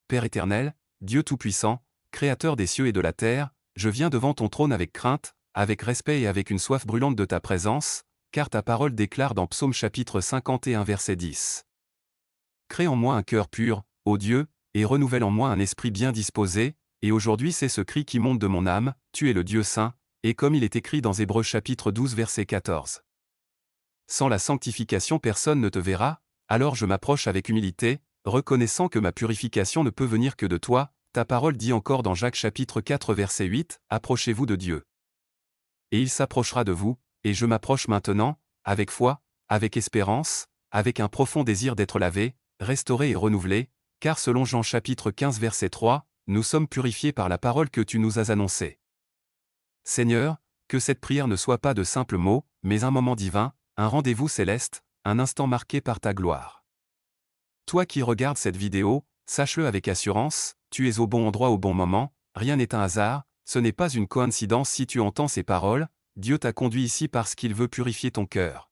Père éternel, Dieu Tout-Puissant, Créateur des cieux et de la terre, je viens devant ton trône avec crainte, avec respect et avec une soif brûlante de ta présence, car ta parole déclare dans Psaume chapitre 51 verset 10. Crée en moi un cœur pur, ô Dieu, et renouvelle en moi un esprit bien disposé, et aujourd'hui c'est ce cri qui monte de mon âme, tu es le Dieu saint, et comme il est écrit dans Hébreux chapitre 12 verset 14. Sans la sanctification personne ne te verra, alors je m'approche avec humilité, reconnaissant que ma purification ne peut venir que de toi, ta parole dit encore dans Jacques chapitre 4 verset 8, approchez-vous de Dieu. Et il s'approchera de vous, et je m'approche maintenant, avec foi, avec espérance, avec un profond désir d'être lavé, restauré et renouvelé, car selon Jean chapitre 15 verset 3, nous sommes purifiés par la parole que tu nous as annoncée. Seigneur, que cette prière ne soit pas de simples mots, mais un moment divin, un rendez-vous céleste, un instant marqué par ta gloire. Toi qui regardes cette vidéo, sache-le avec assurance, tu es au bon endroit au bon moment, rien n'est un hasard, ce n'est pas une coïncidence si tu entends ces paroles, Dieu t'a conduit ici parce qu'il veut purifier ton cœur.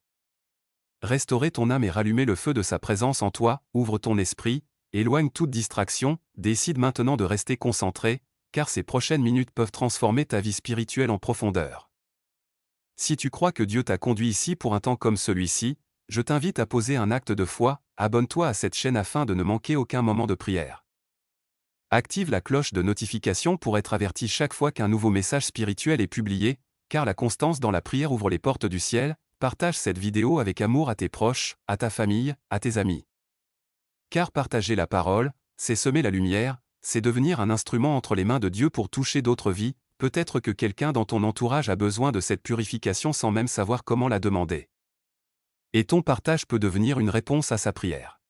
Restaurer ton âme et rallumer le feu de sa présence en toi, ouvre ton esprit, éloigne toute distraction, décide maintenant de rester concentré, car ces prochaines minutes peuvent transformer ta vie spirituelle en profondeur. Si tu crois que Dieu t'a conduit ici pour un temps comme celui-ci, je t'invite à poser un acte de foi, abonne-toi à cette chaîne afin de ne manquer aucun moment de prière. Active la cloche de notification pour être averti chaque fois qu'un nouveau message spirituel est publié, car la constance dans la prière ouvre les portes du ciel. Partage cette vidéo avec amour à tes proches, à ta famille, à tes amis. Car partager la parole, c'est semer la lumière, c'est devenir un instrument entre les mains de Dieu pour toucher d'autres vies, peut-être que quelqu'un dans ton entourage a besoin de cette purification sans même savoir comment la demander. Et ton partage peut devenir une réponse à sa prière.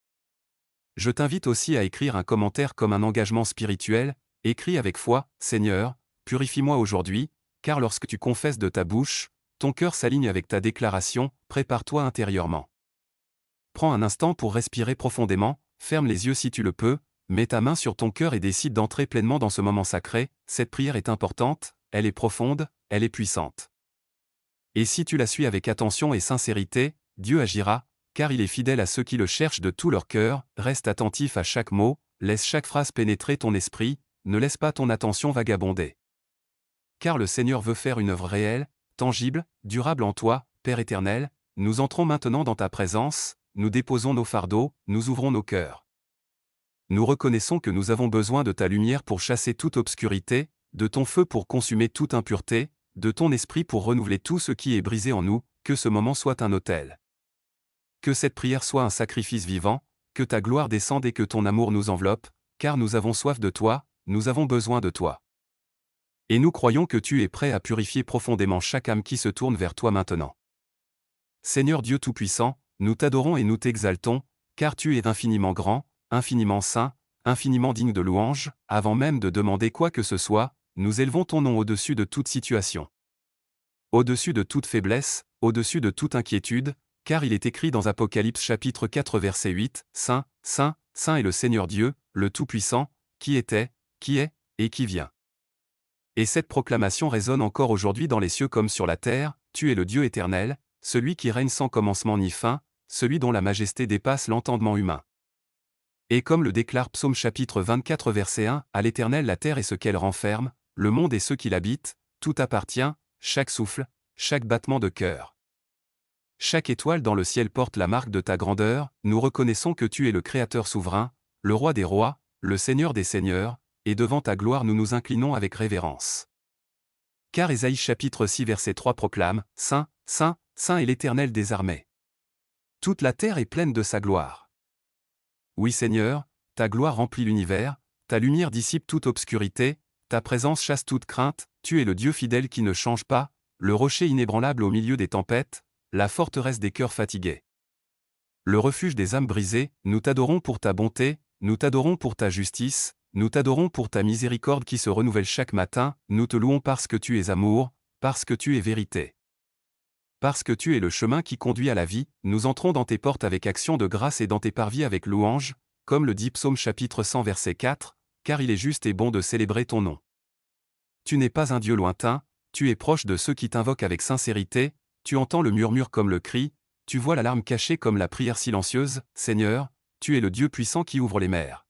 Je t'invite aussi à écrire un commentaire comme un engagement spirituel, écris avec foi, Seigneur, purifie-moi aujourd'hui, car lorsque tu confesses de ta bouche, ton cœur s'aligne avec ta déclaration, prépare-toi intérieurement. Prends un instant pour respirer profondément, ferme les yeux si tu le peux, mets ta main sur ton cœur et décide d'entrer pleinement dans ce moment sacré, cette prière est importante, elle est profonde, elle est puissante. Et si tu la suis avec attention et sincérité, Dieu agira, car il est fidèle à ceux qui le cherchent de tout leur cœur, reste attentif à chaque mot, laisse chaque phrase pénétrer ton esprit, ne laisse pas ton attention vagabonder. Car le Seigneur veut faire une œuvre réelle, tangible, durable en toi, Père éternel, nous entrons maintenant dans ta présence, nous déposons nos fardeaux, nous ouvrons nos cœurs. Nous reconnaissons que nous avons besoin de ta lumière pour chasser toute obscurité, de ton feu pour consumer toute impureté, de ton esprit pour renouveler tout ce qui est brisé en nous, que ce moment soit un autel. Que cette prière soit un sacrifice vivant, que ta gloire descende et que ton amour nous enveloppe, car nous avons soif de toi, nous avons besoin de toi. Et nous croyons que tu es prêt à purifier profondément chaque âme qui se tourne vers toi maintenant. Seigneur Dieu Tout-Puissant, nous t'adorons et nous t'exaltons, car tu es infiniment grand, infiniment saint, infiniment digne de louange, avant même de demander quoi que ce soit, nous élevons ton nom au-dessus de toute situation. Au-dessus de toute faiblesse, au-dessus de toute inquiétude, car il est écrit dans Apocalypse chapitre 4 verset 8, Saint, Saint, Saint est le Seigneur Dieu, le Tout-Puissant, qui était, qui est, et qui vient. Et cette proclamation résonne encore aujourd'hui dans les cieux comme sur la terre, tu es le Dieu éternel, celui qui règne sans commencement ni fin, celui dont la majesté dépasse l'entendement humain. Et comme le déclare Psaume chapitre 24 verset 1, à l'Éternel la terre et ce qu'elle renferme, le monde et ceux qui l'habitent, tout appartient, chaque souffle, chaque battement de cœur. Chaque étoile dans le ciel porte la marque de ta grandeur, nous reconnaissons que tu es le Créateur souverain, le Roi des rois, le Seigneur des seigneurs, et devant ta gloire nous nous inclinons avec révérence. Car Ésaïe chapitre 6 verset 3 proclame, Saint, Saint, Saint est l'Éternel des armées. Toute la terre est pleine de sa gloire. Oui Seigneur, ta gloire remplit l'univers, ta lumière dissipe toute obscurité, ta présence chasse toute crainte, tu es le Dieu fidèle qui ne change pas, le rocher inébranlable au milieu des tempêtes, la forteresse des cœurs fatigués. Le refuge des âmes brisées, nous t'adorons pour ta bonté, nous t'adorons pour ta justice, nous t'adorons pour ta miséricorde qui se renouvelle chaque matin, nous te louons parce que tu es amour, parce que tu es vérité. Parce que tu es le chemin qui conduit à la vie, nous entrons dans tes portes avec action de grâce et dans tes parvis avec louange, comme le dit Psaume chapitre 100 verset 4, car il est juste et bon de célébrer ton nom. Tu n'es pas un Dieu lointain, tu es proche de ceux qui t'invoquent avec sincérité, tu entends le murmure comme le cri, tu vois la larme cachée comme la prière silencieuse, Seigneur, tu es le Dieu puissant qui ouvre les mers.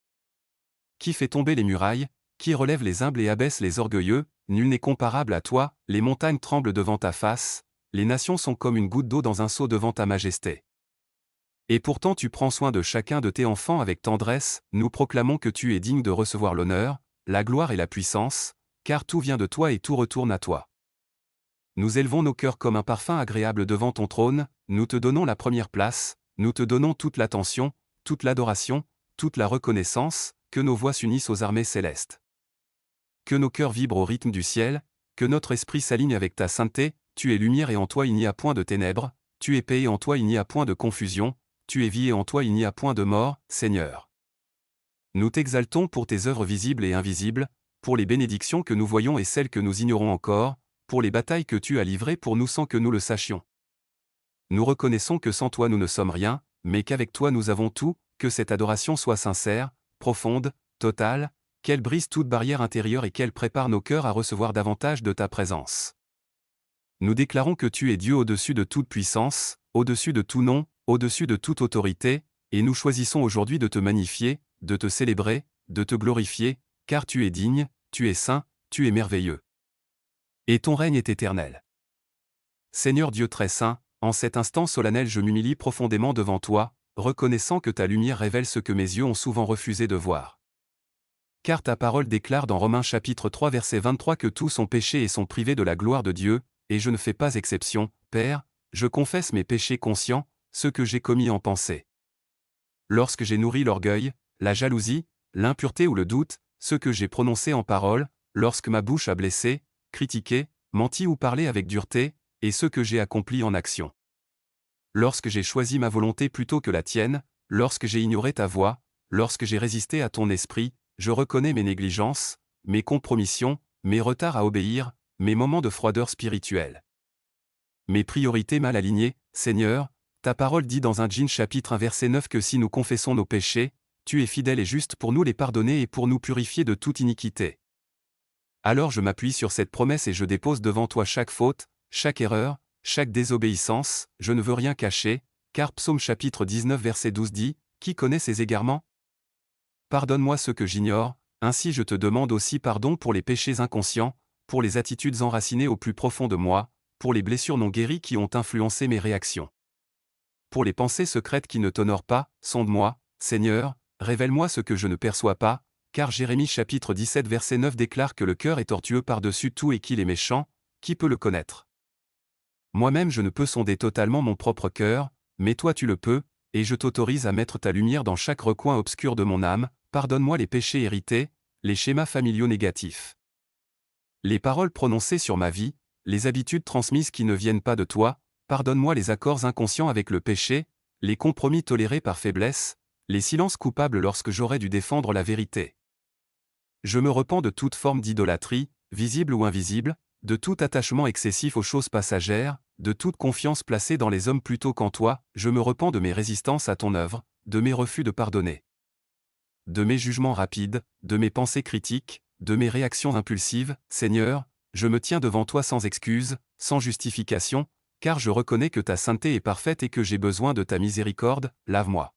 qui fait tomber les murailles, qui relève les humbles et abaisse les orgueilleux, nul n'est comparable à toi, les montagnes tremblent devant ta face, les nations sont comme une goutte d'eau dans un seau devant ta majesté. Et pourtant tu prends soin de chacun de tes enfants avec tendresse, nous proclamons que tu es digne de recevoir l'honneur, la gloire et la puissance, car tout vient de toi et tout retourne à toi. Nous élevons nos cœurs comme un parfum agréable devant ton trône, nous te donnons la première place, nous te donnons toute l'attention, toute l'adoration, toute la reconnaissance, que nos voix s'unissent aux armées célestes. Que nos cœurs vibrent au rythme du ciel, que notre esprit s'aligne avec ta sainteté, tu es lumière et en toi il n'y a point de ténèbres, tu es paix et en toi il n'y a point de confusion, tu es vie et en toi il n'y a point de mort, Seigneur. Nous t'exaltons pour tes œuvres visibles et invisibles, pour les bénédictions que nous voyons et celles que nous ignorons encore, pour les batailles que tu as livrées pour nous sans que nous le sachions. Nous reconnaissons que sans toi nous ne sommes rien, mais qu'avec toi nous avons tout, que cette adoration soit sincère, profonde, totale, qu'elle brise toute barrière intérieure et qu'elle prépare nos cœurs à recevoir davantage de ta présence. Nous déclarons que tu es Dieu au-dessus de toute puissance, au-dessus de tout nom, au-dessus de toute autorité, et nous choisissons aujourd'hui de te magnifier, de te célébrer, de te glorifier, car tu es digne, tu es saint, tu es merveilleux. Et ton règne est éternel. Seigneur Dieu très saint, en cet instant solennel je m'humilie profondément devant toi, reconnaissant que ta lumière révèle ce que mes yeux ont souvent refusé de voir. Car ta parole déclare dans Romains chapitre 3 verset 23 que tous ont péché et sont privés de la gloire de Dieu, et je ne fais pas exception, Père, je confesse mes péchés conscients, ceux que j'ai commis en pensée. Lorsque j'ai nourri l'orgueil, la jalousie, l'impureté ou le doute, ceux que j'ai prononcés en parole, lorsque ma bouche a blessé, critiqué, menti ou parlé avec dureté, et ceux que j'ai accomplis en action. Lorsque j'ai choisi ma volonté plutôt que la tienne, lorsque j'ai ignoré ta voix, lorsque j'ai résisté à ton esprit, je reconnais mes négligences, mes compromissions, mes retards à obéir, mes moments de froideur spirituelle. Mes priorités mal alignées, Seigneur, ta parole dit dans 1 Jean chapitre 1 verset 9 que si nous confessons nos péchés, tu es fidèle et juste pour nous les pardonner et pour nous purifier de toute iniquité. Alors je m'appuie sur cette promesse et je dépose devant toi chaque faute, chaque erreur, chaque désobéissance, je ne veux rien cacher, car Psaume chapitre 19 verset 12 dit, « Qui connaît ces égarements ? Pardonne-moi ce que j'ignore, ainsi je te demande aussi pardon pour les péchés inconscients, pour les attitudes enracinées au plus profond de moi, pour les blessures non guéries qui ont influencé mes réactions. Pour les pensées secrètes qui ne t'honorent pas, sonde-moi, Seigneur, révèle-moi ce que je ne perçois pas, car Jérémie chapitre 17 verset 9 déclare que le cœur est tortueux par-dessus tout et qu'il est méchant, qui peut le connaître ? Moi-même je ne peux sonder totalement mon propre cœur, mais toi tu le peux, et je t'autorise à mettre ta lumière dans chaque recoin obscur de mon âme, pardonne-moi les péchés hérités, les schémas familiaux négatifs. Les paroles prononcées sur ma vie, les habitudes transmises qui ne viennent pas de toi, pardonne-moi les accords inconscients avec le péché, les compromis tolérés par faiblesse, les silences coupables lorsque j'aurais dû défendre la vérité. Je me repens de toute forme d'idolâtrie, visible ou invisible, de tout attachement excessif aux choses passagères, de toute confiance placée dans les hommes plutôt qu'en toi, je me repens de mes résistances à ton œuvre, de mes refus de pardonner. De mes jugements rapides, de mes pensées critiques, de mes réactions impulsives, Seigneur, je me tiens devant toi sans excuse, sans justification, car je reconnais que ta sainteté est parfaite et que j'ai besoin de ta miséricorde, lave-moi.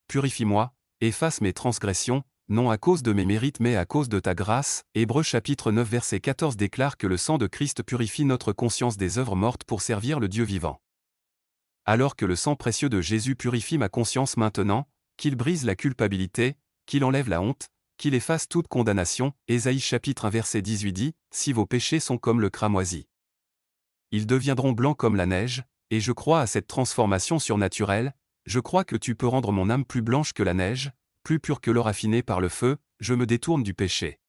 Purifie-moi, efface mes transgressions, non à cause de mes mérites mais à cause de ta grâce. Hébreux chapitre 9 verset 14 déclare que le sang de Christ purifie notre conscience des œuvres mortes pour servir le Dieu vivant. Alors que le sang précieux de Jésus purifie ma conscience maintenant, qu'il brise la culpabilité, qu'il enlève la honte, qu'il efface toute condamnation, Ésaïe chapitre 1 verset 18 dit, « Si vos péchés sont comme le cramoisi, ils deviendront blancs comme la neige, et je crois à cette transformation surnaturelle, je crois que tu peux rendre mon âme plus blanche que la neige, plus pure que l'or affiné par le feu, je me détourne du péché.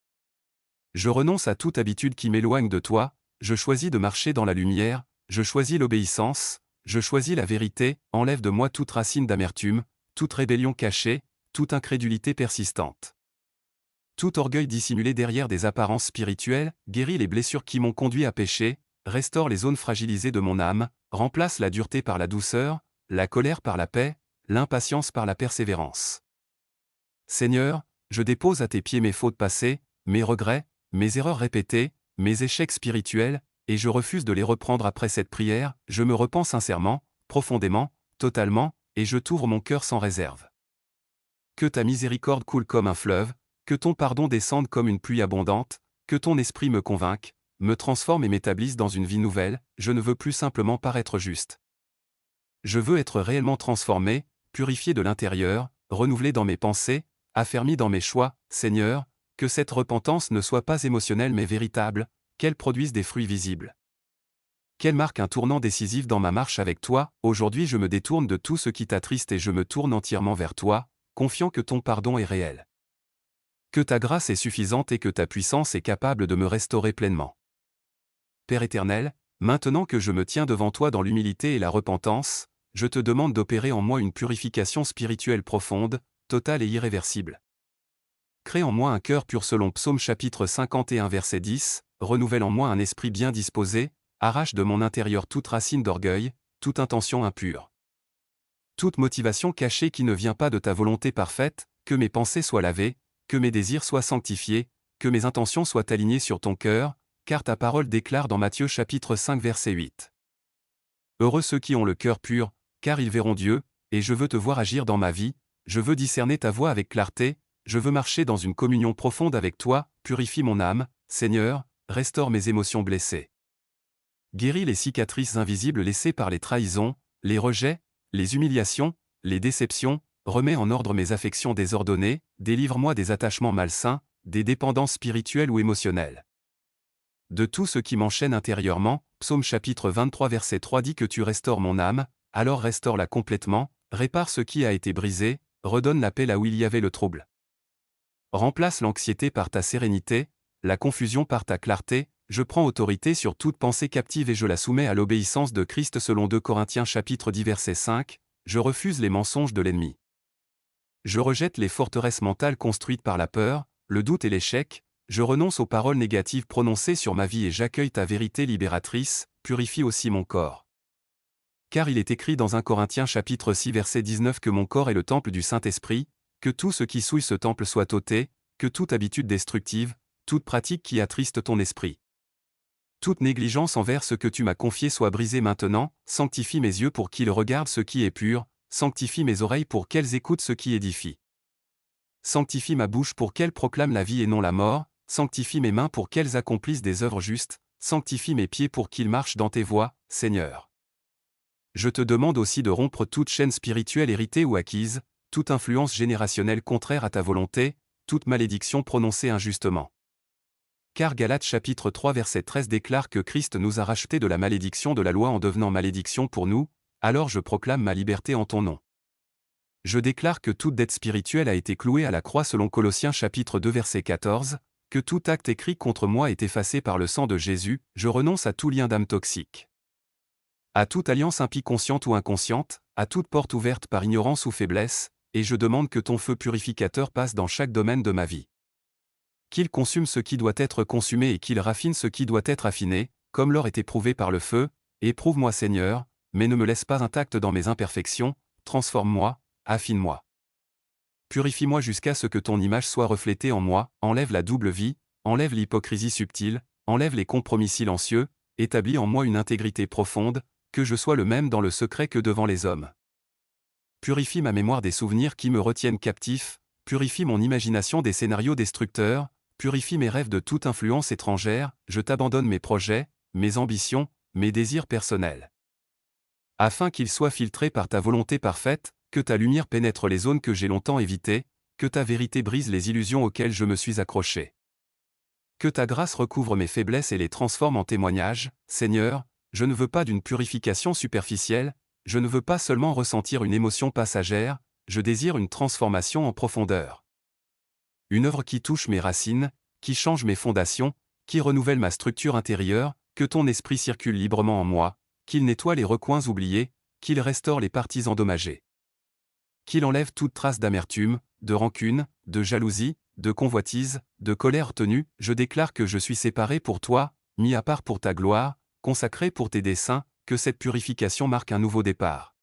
Je renonce à toute habitude qui m'éloigne de toi, je choisis de marcher dans la lumière, je choisis l'obéissance, je choisis la vérité, enlève de moi toute racine d'amertume, toute rébellion cachée, toute incrédulité persistante. Tout orgueil dissimulé derrière des apparences spirituelles, guéris les blessures qui m'ont conduit à pécher, restaure les zones fragilisées de mon âme, remplace la dureté par la douceur, la colère par la paix, l'impatience par la persévérance. Seigneur, je dépose à tes pieds mes fautes passées, mes regrets, mes erreurs répétées, mes échecs spirituels, et je refuse de les reprendre après cette prière, je me repens sincèrement, profondément, totalement, et je t'ouvre mon cœur sans réserve. Que ta miséricorde coule comme un fleuve, que ton pardon descende comme une pluie abondante, que ton esprit me convainque, me transforme et m'établisse dans une vie nouvelle. Je ne veux plus simplement paraître juste. Je veux être réellement transformé, purifié de l'intérieur, renouvelé dans mes pensées, affermi dans mes choix. Seigneur, que cette repentance ne soit pas émotionnelle mais véritable, qu'elle produise des fruits visibles. Qu'elle marque un tournant décisif dans ma marche avec toi. Aujourd'hui je me détourne de tout ce qui t'attriste et je me tourne entièrement vers toi, confiant que ton pardon est réel. Que ta grâce est suffisante et que ta puissance est capable de me restaurer pleinement. Père éternel, maintenant que je me tiens devant toi dans l'humilité et la repentance, je te demande d'opérer en moi une purification spirituelle profonde, totale et irréversible. Crée en moi un cœur pur selon Psaume chapitre 51 verset 10, renouvelle en moi un esprit bien disposé, arrache de mon intérieur toute racine d'orgueil, toute intention impure. Toute motivation cachée qui ne vient pas de ta volonté parfaite, que mes pensées soient lavées, que mes désirs soient sanctifiés, que mes intentions soient alignées sur ton cœur, car ta parole déclare dans Matthieu chapitre 5 verset 8. Heureux ceux qui ont le cœur pur, car ils verront Dieu, et je veux te voir agir dans ma vie, je veux discerner ta voix avec clarté, je veux marcher dans une communion profonde avec toi. Purifie mon âme, Seigneur, restaure mes émotions blessées. Guéris les cicatrices invisibles laissées par les trahisons, les rejets, les humiliations, les déceptions, remets en ordre mes affections désordonnées, délivre-moi des attachements malsains, des dépendances spirituelles ou émotionnelles. De tout ce qui m'enchaîne intérieurement, Psaume chapitre 23 verset 3 dit que tu restaures mon âme, alors restaure-la complètement, répare ce qui a été brisé, redonne la paix là où il y avait le trouble. Remplace l'anxiété par ta sérénité, la confusion par ta clarté. Je prends autorité sur toute pensée captive et je la soumets à l'obéissance de Christ selon 2 Corinthiens chapitre 10 verset 5, je refuse les mensonges de l'ennemi. Je rejette les forteresses mentales construites par la peur, le doute et l'échec, je renonce aux paroles négatives prononcées sur ma vie et j'accueille ta vérité libératrice, purifie aussi mon corps. Car il est écrit dans 1 Corinthiens chapitre 6 verset 19 que mon corps est le temple du Saint-Esprit, que tout ce qui souille ce temple soit ôté, que toute habitude destructive, toute pratique qui attriste ton esprit. Toute négligence envers ce que tu m'as confié soit brisée maintenant, sanctifie mes yeux pour qu'ils regardent ce qui est pur, sanctifie mes oreilles pour qu'elles écoutent ce qui édifie. Sanctifie ma bouche pour qu'elle proclame la vie et non la mort, sanctifie mes mains pour qu'elles accomplissent des œuvres justes, sanctifie mes pieds pour qu'ils marchent dans tes voies, Seigneur. Je te demande aussi de rompre toute chaîne spirituelle héritée ou acquise, toute influence générationnelle contraire à ta volonté, toute malédiction prononcée injustement. Car Galates chapitre 3 verset 13 déclare que Christ nous a rachetés de la malédiction de la loi en devenant malédiction pour nous, alors je proclame ma liberté en ton nom. Je déclare que toute dette spirituelle a été clouée à la croix selon Colossiens chapitre 2 verset 14, que tout acte écrit contre moi est effacé par le sang de Jésus, je renonce à tout lien d'âme toxique. À toute alliance impie consciente ou inconsciente, à toute porte ouverte par ignorance ou faiblesse, et je demande que ton feu purificateur passe dans chaque domaine de ma vie. Qu'il consume ce qui doit être consumé et qu'il raffine ce qui doit être affiné, comme l'or est éprouvé par le feu. Éprouve-moi Seigneur, mais ne me laisse pas intact dans mes imperfections, transforme-moi, affine-moi. Purifie-moi jusqu'à ce que ton image soit reflétée en moi, enlève la double vie, enlève l'hypocrisie subtile, enlève les compromis silencieux, établis en moi une intégrité profonde, que je sois le même dans le secret que devant les hommes. Purifie ma mémoire des souvenirs qui me retiennent captif, purifie mon imagination des scénarios destructeurs, purifie mes rêves de toute influence étrangère, je t'abandonne mes projets, mes ambitions, mes désirs personnels. Afin qu'ils soient filtrés par ta volonté parfaite, que ta lumière pénètre les zones que j'ai longtemps évitées, que ta vérité brise les illusions auxquelles je me suis accroché. Que ta grâce recouvre mes faiblesses et les transforme en témoignages. Seigneur, je ne veux pas d'une purification superficielle, je ne veux pas seulement ressentir une émotion passagère, je désire une transformation en profondeur. Une œuvre qui touche mes racines, qui change mes fondations, qui renouvelle ma structure intérieure, que ton esprit circule librement en moi, qu'il nettoie les recoins oubliés, qu'il restaure les parties endommagées. Qu'il enlève toute trace d'amertume, de rancune, de jalousie, de convoitise, de colère tenue. Je déclare que je suis séparé pour toi, mis à part pour ta gloire, consacré pour tes desseins, que cette purification marque un nouveau départ.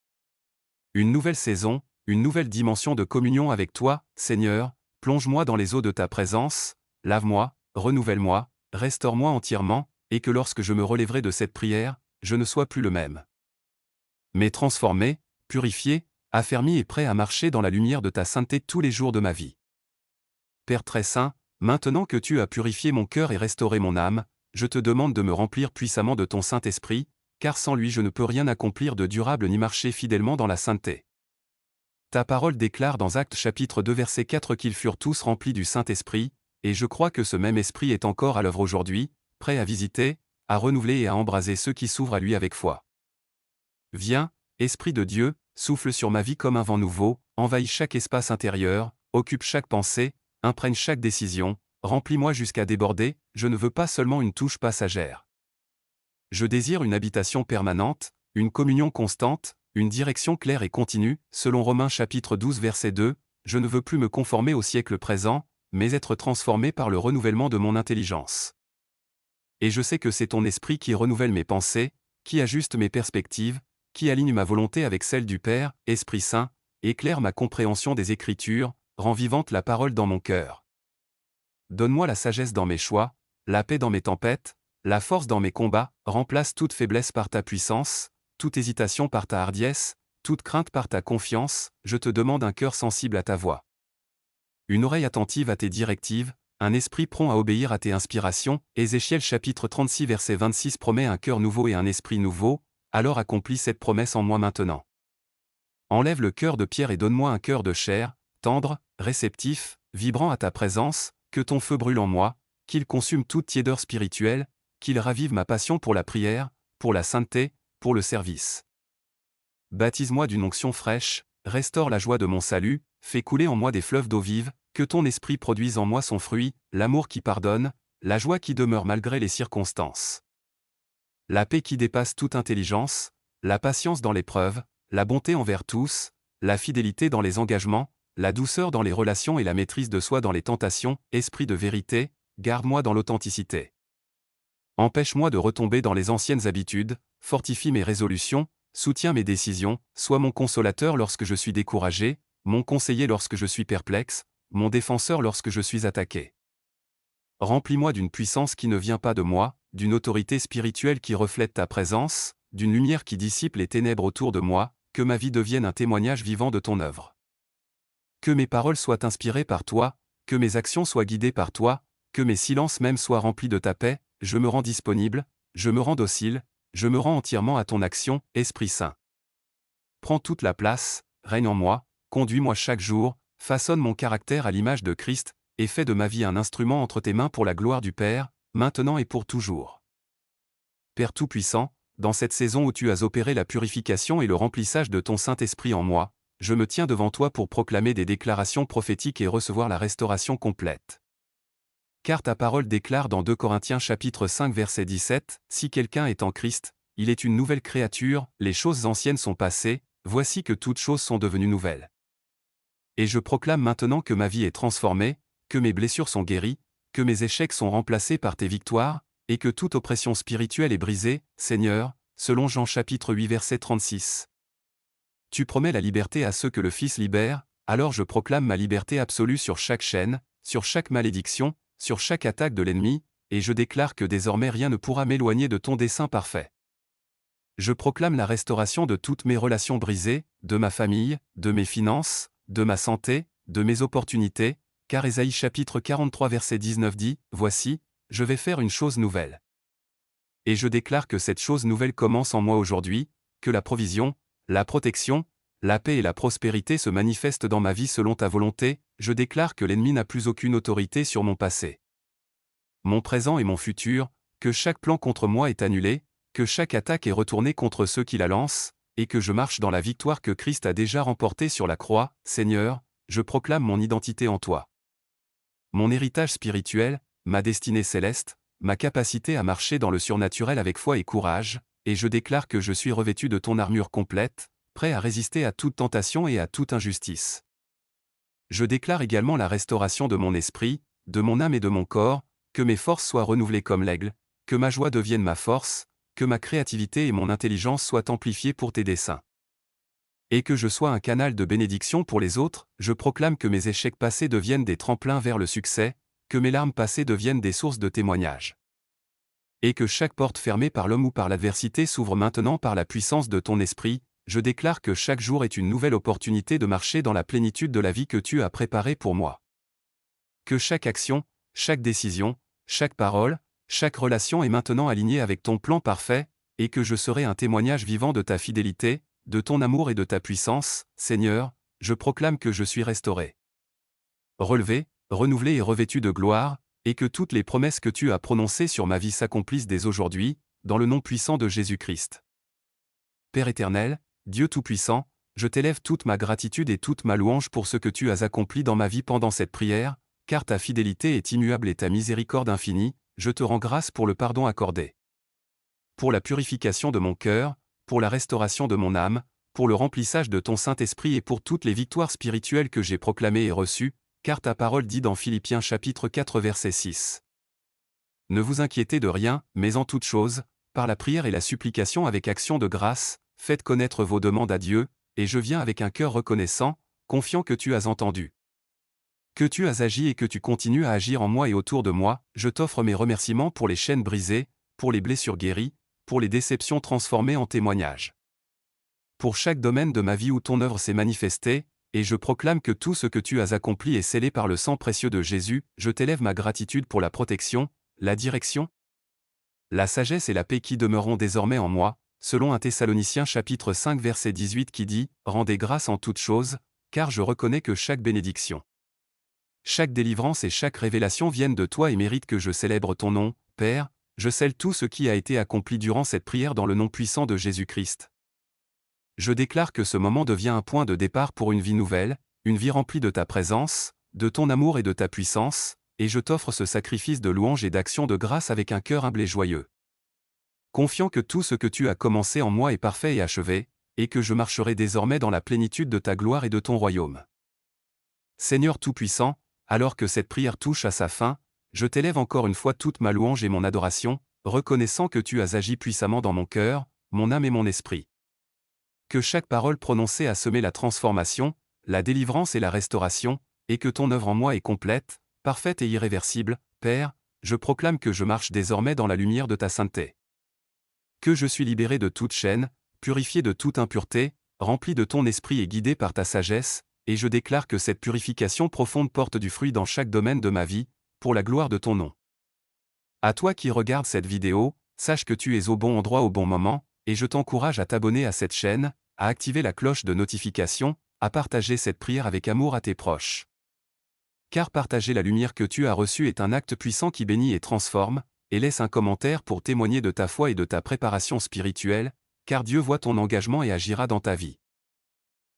Une nouvelle saison, une nouvelle dimension de communion avec toi, Seigneur, plonge-moi dans les eaux de ta présence, lave-moi, renouvelle-moi, restaure-moi entièrement, et que lorsque je me relèverai de cette prière, je ne sois plus le même. Mais transformé, purifié, affermi et prêt à marcher dans la lumière de ta sainteté tous les jours de ma vie. Père très saint, maintenant que tu as purifié mon cœur et restauré mon âme, je te demande de me remplir puissamment de ton Saint-Esprit, car sans lui je ne peux rien accomplir de durable ni marcher fidèlement dans la sainteté. Ta parole déclare dans Actes chapitre 2 verset 4 qu'ils furent tous remplis du Saint-Esprit, et je crois que ce même Esprit est encore à l'œuvre aujourd'hui, prêt à visiter, à renouveler et à embraser ceux qui s'ouvrent à lui avec foi. Viens, Esprit de Dieu, souffle sur ma vie comme un vent nouveau, envahis chaque espace intérieur, occupe chaque pensée, imprègne chaque décision, remplis-moi jusqu'à déborder, je ne veux pas seulement une touche passagère. Je désire une habitation permanente, une communion constante, une direction claire et continue, selon Romains chapitre 12 verset 2, je ne veux plus me conformer au siècle présent, mais être transformé par le renouvellement de mon intelligence. Et je sais que c'est ton esprit qui renouvelle mes pensées, qui ajuste mes perspectives, qui aligne ma volonté avec celle du Père, Esprit Saint, éclaire ma compréhension des Écritures, rend vivante la parole dans mon cœur. Donne-moi la sagesse dans mes choix, la paix dans mes tempêtes, la force dans mes combats, remplace toute faiblesse par ta puissance, toute hésitation par ta hardiesse, toute crainte par ta confiance, je te demande un cœur sensible à ta voix. Une oreille attentive à tes directives, un esprit prompt à obéir à tes inspirations, Ézéchiel chapitre 36 verset 26 promet un cœur nouveau et un esprit nouveau, alors accomplis cette promesse en moi maintenant. Enlève le cœur de pierre et donne-moi un cœur de chair, tendre, réceptif, vibrant à ta présence, que ton feu brûle en moi, qu'il consume toute tiédeur spirituelle, qu'il ravive ma passion pour la prière, pour la sainteté, pour le service. Baptise-moi d'une onction fraîche, restaure la joie de mon salut, fais couler en moi des fleuves d'eau vive, que ton esprit produise en moi son fruit, l'amour qui pardonne, la joie qui demeure malgré les circonstances. La paix qui dépasse toute intelligence, la patience dans l'épreuve, la bonté envers tous, la fidélité dans les engagements, la douceur dans les relations et la maîtrise de soi dans les tentations, esprit de vérité, garde-moi dans l'authenticité. Empêche-moi de retomber dans les anciennes habitudes, fortifie mes résolutions, soutiens mes décisions, sois mon consolateur lorsque je suis découragé, mon conseiller lorsque je suis perplexe, mon défenseur lorsque je suis attaqué. Remplis-moi d'une puissance qui ne vient pas de moi, d'une autorité spirituelle qui reflète ta présence, d'une lumière qui dissipe les ténèbres autour de moi, que ma vie devienne un témoignage vivant de ton œuvre. Que mes paroles soient inspirées par toi, que mes actions soient guidées par toi, que mes silences même soient remplis de ta paix, je me rends disponible, je me rends docile, je me rends entièrement à ton action, Esprit Saint. Prends toute la place, règne en moi, conduis-moi chaque jour, façonne mon caractère à l'image de Christ, et fais de ma vie un instrument entre tes mains pour la gloire du Père, maintenant et pour toujours. Père Tout-Puissant, dans cette saison où tu as opéré la purification et le remplissage de ton Saint-Esprit en moi, je me tiens devant toi pour proclamer des déclarations prophétiques et recevoir la restauration complète. Car ta parole déclare dans 2 Corinthiens chapitre 5 verset 17, « Si quelqu'un est en Christ, il est une nouvelle créature, les choses anciennes sont passées, voici que toutes choses sont devenues nouvelles. » Et je proclame maintenant que ma vie est transformée, que mes blessures sont guéries, que mes échecs sont remplacés par tes victoires, et que toute oppression spirituelle est brisée, Seigneur, selon Jean chapitre 8 verset 36. Tu promets la liberté à ceux que le Fils libère, alors je proclame ma liberté absolue sur chaque chaîne, sur chaque malédiction, sur chaque attaque de l'ennemi, et je déclare que désormais rien ne pourra m'éloigner de ton dessein parfait. Je proclame la restauration de toutes mes relations brisées, de ma famille, de mes finances, de ma santé, de mes opportunités, car Ésaïe chapitre 43 verset 19 dit, « Voici, je vais faire une chose nouvelle. » Et je déclare que cette chose nouvelle commence en moi aujourd'hui, que la provision, la protection, la paix et la prospérité se manifestent dans ma vie selon ta volonté, je déclare que l'ennemi n'a plus aucune autorité sur mon passé, mon présent et mon futur, que chaque plan contre moi est annulé, que chaque attaque est retournée contre ceux qui la lancent, et que je marche dans la victoire que Christ a déjà remportée sur la croix, Seigneur, je proclame mon identité en toi. Mon héritage spirituel, ma destinée céleste, ma capacité à marcher dans le surnaturel avec foi et courage, et je déclare que je suis revêtu de ton armure complète, prêt à résister à toute tentation et à toute injustice. Je déclare également la restauration de mon esprit, de mon âme et de mon corps, que mes forces soient renouvelées comme l'aigle, que ma joie devienne ma force, que ma créativité et mon intelligence soient amplifiées pour tes desseins. Et que je sois un canal de bénédiction pour les autres, je proclame que mes échecs passés deviennent des tremplins vers le succès, que mes larmes passées deviennent des sources de témoignages. Et que chaque porte fermée par l'homme ou par l'adversité s'ouvre maintenant par la puissance de ton esprit, je déclare que chaque jour est une nouvelle opportunité de marcher dans la plénitude de la vie que tu as préparée pour moi. Que chaque action, chaque décision, chaque parole, chaque relation est maintenant alignée avec ton plan parfait, et que je serai un témoignage vivant de ta fidélité, de ton amour et de ta puissance. Seigneur, je proclame que je suis restauré, relevé, renouvelé et revêtu de gloire, et que toutes les promesses que tu as prononcées sur ma vie s'accomplissent dès aujourd'hui, dans le nom puissant de Jésus-Christ. Père éternel, Dieu Tout-Puissant, je t'élève toute ma gratitude et toute ma louange pour ce que tu as accompli dans ma vie pendant cette prière, car ta fidélité est immuable et ta miséricorde infinie. Je te rends grâce pour le pardon accordé, pour la purification de mon cœur, pour la restauration de mon âme, pour le remplissage de ton Saint-Esprit et pour toutes les victoires spirituelles que j'ai proclamées et reçues, car ta parole dit dans Philippiens chapitre 4 verset 6. Ne vous inquiétez de rien, mais en toute chose, par la prière et la supplication avec action de grâce, faites connaître vos demandes à Dieu, et je viens avec un cœur reconnaissant, confiant que tu as entendu, que tu as agi et que tu continues à agir en moi et autour de moi. Je t'offre mes remerciements pour les chaînes brisées, pour les blessures guéries, pour les déceptions transformées en témoignages, pour chaque domaine de ma vie où ton œuvre s'est manifestée, et je proclame que tout ce que tu as accompli est scellé par le sang précieux de Jésus. Je t'élève ma gratitude pour la protection, la direction, la sagesse et la paix qui demeureront désormais en moi, selon 1 Thessaloniciens chapitre 5 verset 18 qui dit « Rendez grâce en toutes choses, car je reconnais que chaque bénédiction, chaque délivrance et chaque révélation viennent de toi et méritent que je célèbre ton nom, Père. Je scelle tout ce qui a été accompli durant cette prière dans le nom puissant de Jésus-Christ. Je déclare que ce moment devient un point de départ pour une vie nouvelle, une vie remplie de ta présence, de ton amour et de ta puissance, et je t'offre ce sacrifice de louange et d'action de grâce avec un cœur humble et joyeux, confiant que tout ce que tu as commencé en moi est parfait et achevé, et que je marcherai désormais dans la plénitude de ta gloire et de ton royaume. Seigneur Tout-Puissant, alors que cette prière touche à sa fin, je t'élève encore une fois toute ma louange et mon adoration, reconnaissant que tu as agi puissamment dans mon cœur, mon âme et mon esprit. Que chaque parole prononcée a semé la transformation, la délivrance et la restauration, et que ton œuvre en moi est complète, parfaite et irréversible. Père, je proclame que je marche désormais dans la lumière de ta sainteté, que je suis libéré de toute chaîne, purifié de toute impureté, rempli de ton esprit et guidé par ta sagesse, et je déclare que cette purification profonde porte du fruit dans chaque domaine de ma vie, pour la gloire de ton nom. À toi qui regardes cette vidéo, sache que tu es au bon endroit au bon moment, et je t'encourage à t'abonner à cette chaîne, à activer la cloche de notification, à partager cette prière avec amour à tes proches. Car partager la lumière que tu as reçue est un acte puissant qui bénit et transforme, et laisse un commentaire pour témoigner de ta foi et de ta préparation spirituelle, car Dieu voit ton engagement et agira dans ta vie.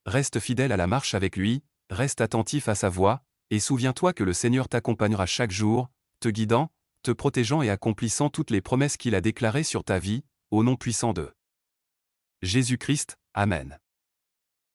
Reste fidèle à la marche avec lui, reste attentif à sa voix, et souviens-toi que le Seigneur t'accompagnera chaque jour, te guidant, te protégeant et accomplissant toutes les promesses qu'il a déclarées sur ta vie, au nom puissant de Jésus-Christ. Amen.